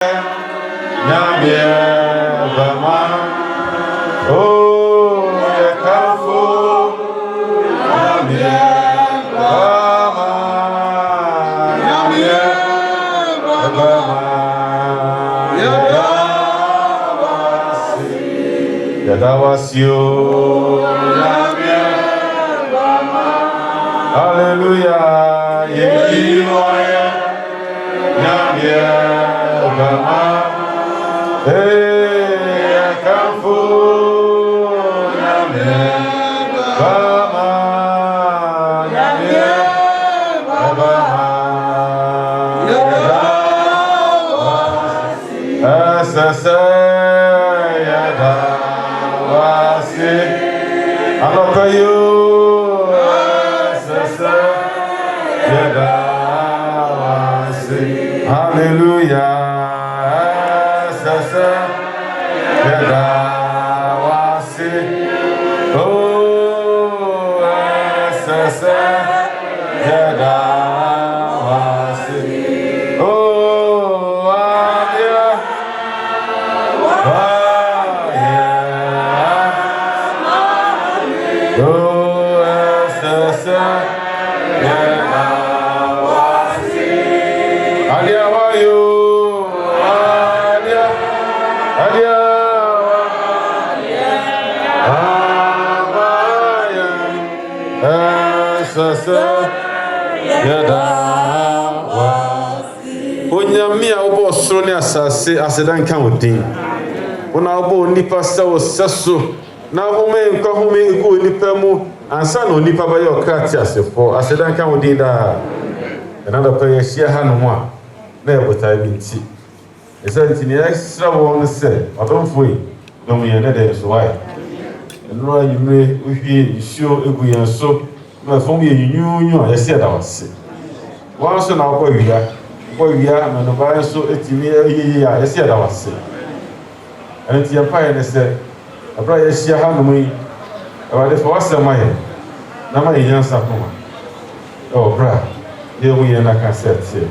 Hallelujah. Asedan kan odin wona obo nipa sawo seso na home nka home ego nipa mu ansa no nipa ba yo krati asefo asedan kan odin da na da pa yehia ha no ho a na ebota bi nti esanti ne extra won se odonfo yi no mu ye na da so why no ayime ohwie isio egu yen so na fom ye nyunyu a yesi da wase wan so na okwa wia na no ba so etimi yeyi a yesi da wase enti ya pa ye se abra yehia ha no mu yi awade fo wasema ye na ma yensa kuma bra ye wu ye na ka sete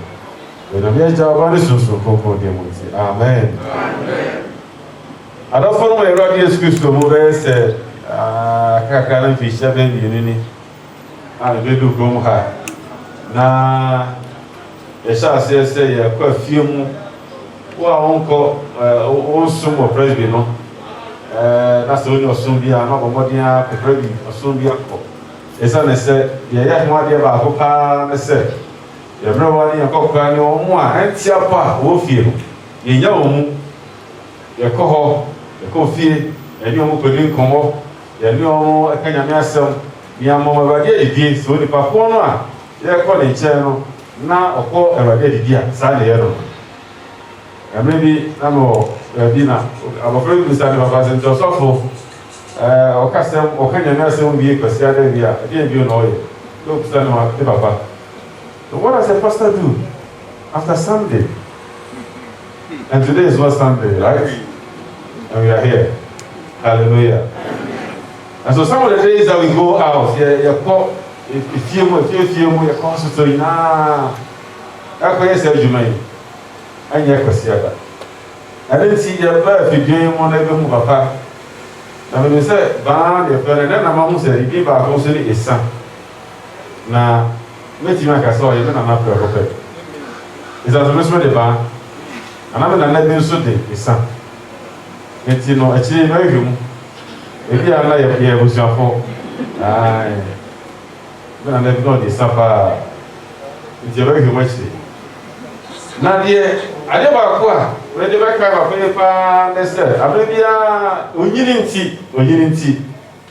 we na bia jaba ni susu koko de mu ti amen ada fo no Eradi Yesu Kristo mu be se kaka na fi shabe ni be du gom ha na yesha se ye kwa fie mu wa onko onso mo presby no na se oni osun bia na bomodia presby osun bia ko esa ne se ye ya ho ade ba ko pa ne se ye bra wa ni akokra ni omo a entia pa wo fie no ye nya omu ye ko ho ye ko fie eni omu ko din komo ye ni omu akanya me asem ya mo ba de edi so ni pa ko no a ye ko ne che no na okọ Eradi didi a sa ne ye no maybe na no bi na abofra bi sa ne baba se nto sofo okasem okanya na asem bi kwasi ada bi a bi no ye so sa ne ma baba. So what does a pastor do after Sunday? And today is what Sunday, right? And we are here. Hallelujah. And so some of the days that we go out, if you call so na akoye se adwuma anya kwasi ada. I didn't see your birth if you want to be papa. Na me say ba de pere na ma mu se bi ba ko so ni esa. Na meti ma ka so ye na na pere ko pe. Isa so mesmo de ba. Ana me na bi so de esa. Enti no achi na hwem. Ebi ala ye busuafo. Ai. Na na bi no de sapa. Enti ba hwem achi. Na de ade ba ko a we de ba ka ba pe pa nese abia onyiri nti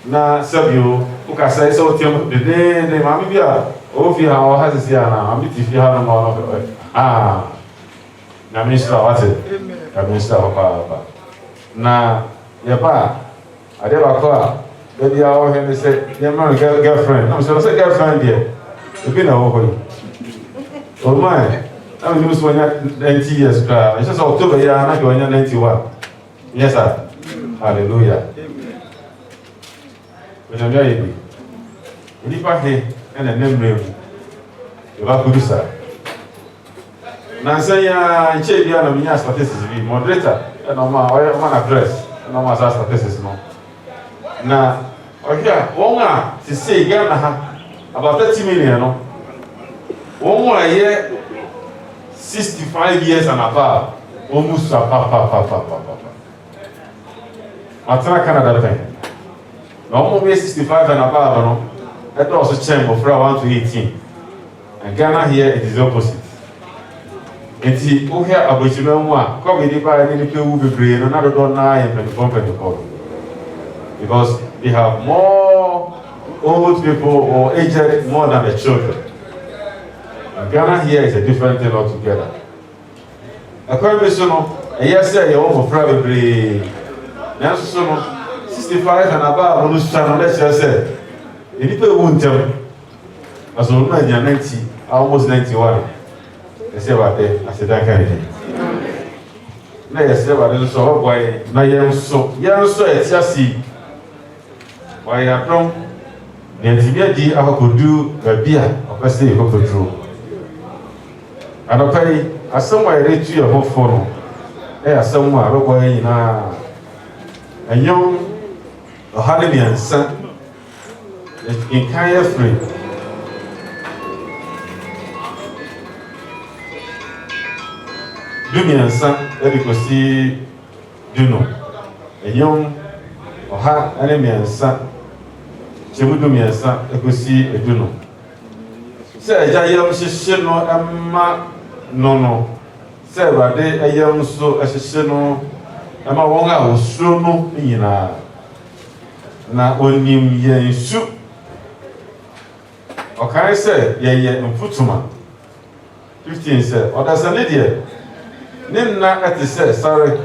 na sabio ukasa isa otiam de ma bi bia o fi ha o ha sisi ana am ti fi ha no ma no na minister wate na minister papa na ye pa ade ba ko a de bia o he se ye ma girlfriend no so say girlfriend there e bi na o ko o mai I'm just 90 years. It's just October, yeah, I'm not going 91. Yes, sir. Hallelujah. When I'm very if I hear and a name, you are good, sir. Nansaya in Chebia no minya statistics bi moderator no ma o man address no ma statistics no. Na ohia won a se say Ghana ha about 30 million no. Won a year 65 years and above almost Matana Canada thing. No more 65 and above no. That also change of 1 to 18. And Ghana here it is the opposite. Enti o here abojima mu a ko be di ba ni pe wu bebre no na do na yen pe because they have more old people or aged more than the children. And Ghana here is a different thing altogether. According to no, yes say you want for bebre na so no 65 and above no stand let's just say any pe wu ntem as on na 90 almost 91. I say about that. I said that kind of thing. Na yes, about this so boy. Na yam so it's just see. Why you from? The NTB di akodu beer. Obviously, you go through. And okay, as somewhere reach to your home phone. As somewhere, boy, na a young Hallelujah son in Kaya free. Dumiansa edikosi duno enyom oha anemiansa chemudumiansa ekosi eduno se eja yam hihye no emma no se bade eyam so ehihye no emma won a osuro no nyina na onim yensu okai se yeye mfutuma 15 se odasane de Nina at the say, sorry.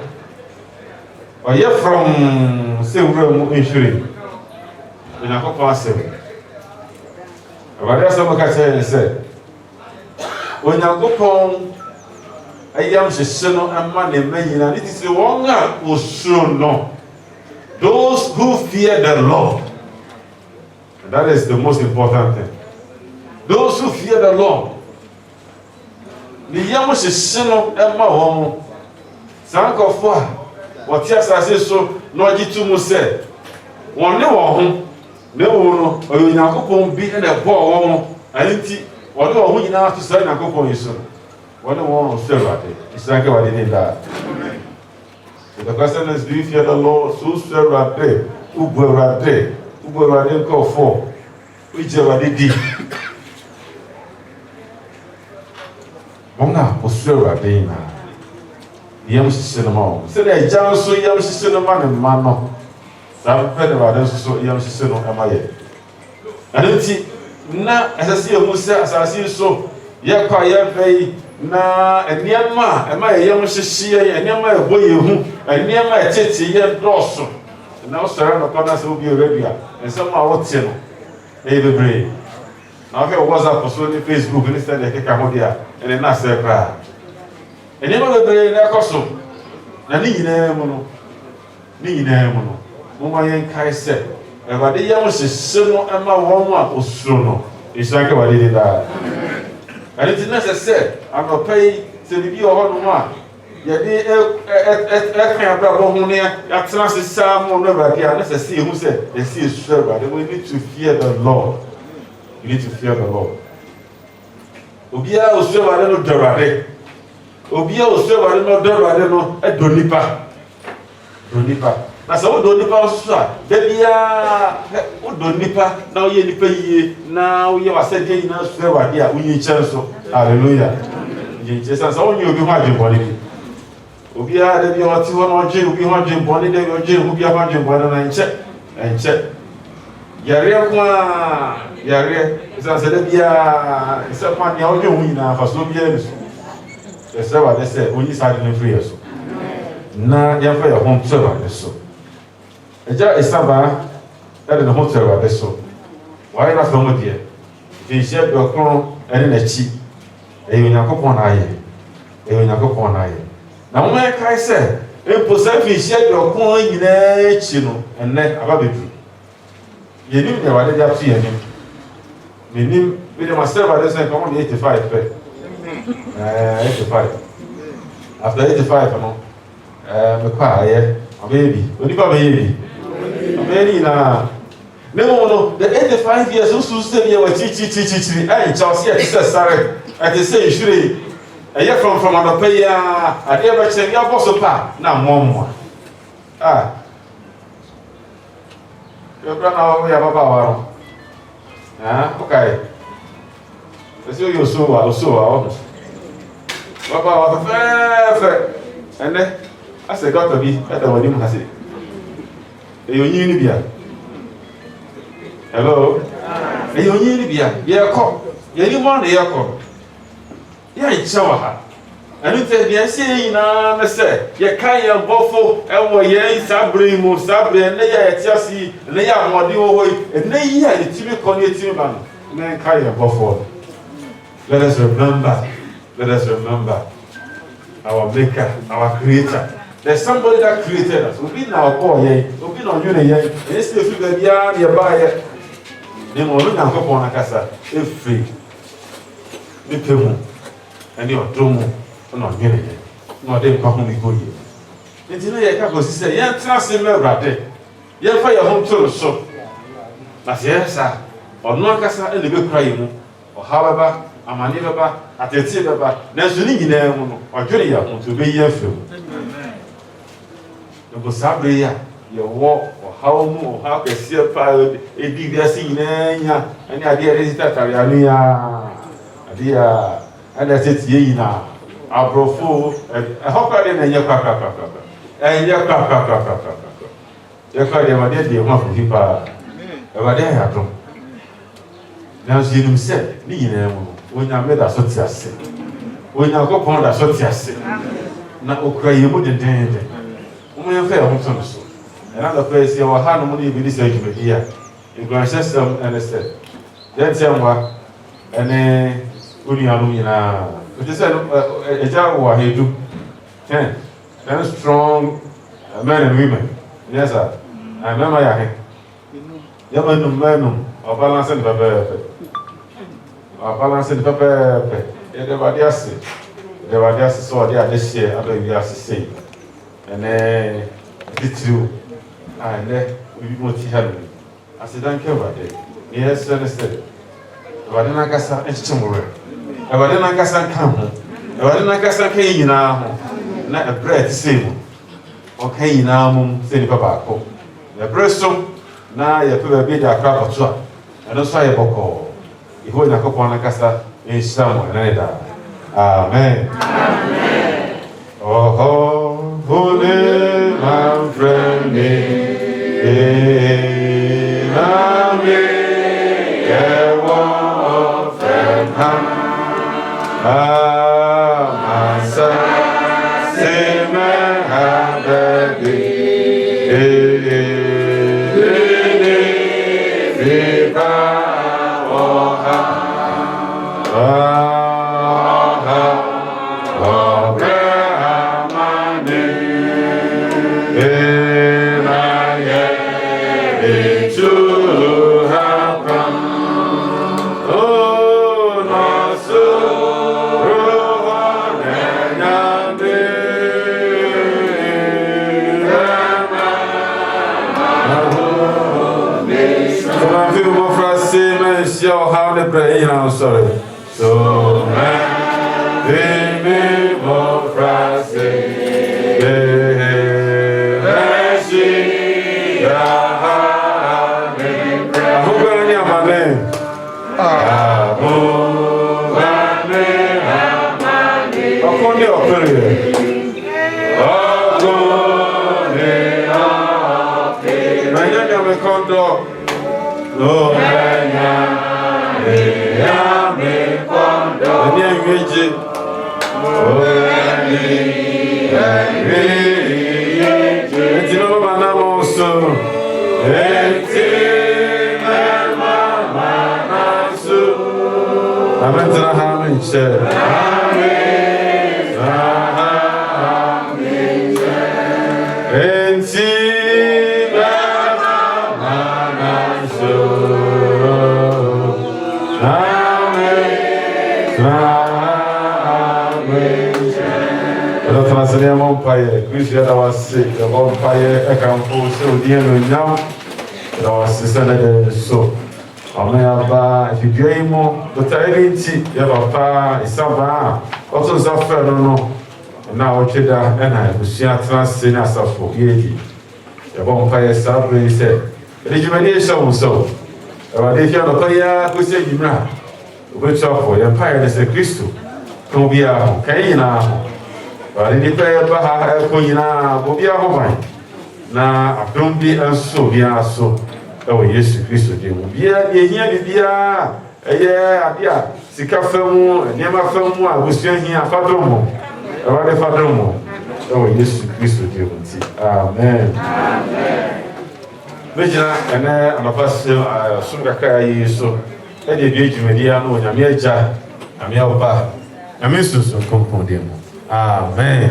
Or you're from Silver Insurance. In a couple of seven. But that's what I say. When you go home, I am Shishano and money, and it is a longer who should know. Those who fear the Lord. That is the most important thing. Those who fear the Lord. The young Shishano and my home. Sanko for what yes, I say so, no Jitu said. One no no, or you now be in a ball, I didn't or no, who you now to sign a couple of you. What the one of Sarah, it's like what they did that. The question is, do you fear the Lord? So Sarah day, who were right there, who were right there call for, whichever they did. Mona was Sarah day now. Yam cinema. Say that Jam so yam cinema and mano. Some federal so yam cinema am I. And it's na as I see a Musa as I see so. Ya quiet pay na and Yama, and my yam shia and Yama boy who and Yama titty yam dorsum. And now surround upon us will be Arabia and somehow what's in David Bray. Now here was up for Facebook and instead of Cambodia and then I said, and never be na koso na ni nyina mu no mo ma yen kai se e ba de yam hihye no ema won a osuro no isanke ba de da and it is necessary anopai se bibi o ho no a ye de kan abra bo hu ne ya tena se sam no ba dia necessary hu se e si sure ba we need to fear the Lord. You need to fear the Lord. Obia osuro ba no dorade Obia oseware no dorade no edonipa na so odonipa so a bia odonipa na oye nipa yie na oye wasede ina oseware a onyi chenso hallelujah je san so onyi obi ho adwebone bi obia de bi oti ho no oje obi ho adwebone de bi oje obi ho adwebone na enche yare kwa yare san se de bia se kwa nya oje hu ina fa so bia ni the server they say only side no free so na ya fa your home server they so eja esaba e de home server they so why na from there if share your cron ene na chi e Yakobon aye na mo e kai say e posa fi share your cron nyina chi no ene aba bedu yenim de wale ja fi yenim menim we de server they say come on 85 pe 85. After 85, no, me cry, a baby. When you come baby, a baby now. No, the 85 years old still here with chi. I just here to sorry. I just say you I hear from another payer. I never said your boss of pa. Now, mom. Ah, your brother, we have about. Ah, okay. Let's see you so. Papa, fair. And then I said, got to be better when you has it. You need beer. Hello? You need beer. Yeah, call. You want the aircon. Yeah, it's shower. And you tell me, I say, I say, you can't buffo, and we're here, Sabri, Sabri, and they are Chelsea, and they are more away, and they are the TV connecting man. And then carry a buffo. Let us remember our maker, our creator. There's somebody that created us. We've been our boy, we've been on you, and it's still figure beyond your buyer. Then we'll look at a casa, if free. The people and your domo, not getting it. Not them come me good. And you know, you can't go say, yeah, trust him, brother. You fire home to the shop. But yes, sir, or no casa and the good crying, or however. Amaneba ateteba na zuni nyina mu no odwere ya ho to be ye fem no sabre ya ye wo o hawo mu o ha kese pa edi biase nyina nya ani ade resita tare anu ya ade ya ana tetie yina abrofo hokwa de na nya kwa nya kwa ya kwa de ma de ho afufi pa e ba de ya to na zinum se ni nyina mu when you made a society, when you go upon a society, now okay, you wouldn't end it. Women fair home so. Another place you will have money with this age here. In Grand System and said, then tell me, and then Union, which is a Jaguar he do 10 strong men and women. Yes, sir. I remember Yaman or balancing the balancing the paper. Everybody else saw the other share. I don't have to say. And then it's true. And then we want to help me. I said, thank you about it. Yes, understood. But then I got some tomorrow. But then I got some come. But then I got some cane now. Not a bread to say. Okay, now, say Papa. The breast now you put a bit of crap or two. And also a boko. You hold a cup on a cassa in somewhere. Amen. Amen. Oh, holy, my friend, my son, say, man, have a sorry. So man, more frase. Bene Mompaye, Christian was sick, the Mompaye, a campo, so dear now, there was the Senate so. Ameaba, if you dream more, but I didn't see your papa is Saba, also suffer no. Now, Cheda and I was transcend as a for ye. The Mompaye Sabre said, Rejuvenation so. If you're the player who said you know, which of for your pirate is a crystal. Don't be a Kaina. But in the prayer, Baha, Koina, will be a woman. Now, I don't be and so be so. Oh, yes, Christo, dear. Here, dear. Yeah, Sika Famu, Nema Famu, I was here, Fadomo. Or the Fadomo. Oh, yes, Christo, dear. Amen. Vejina, and I'm a pastor, Sungaka, so. Eddie Gage Mediano, Yameja, Amielpa, Amisus, Compondemo. Amen.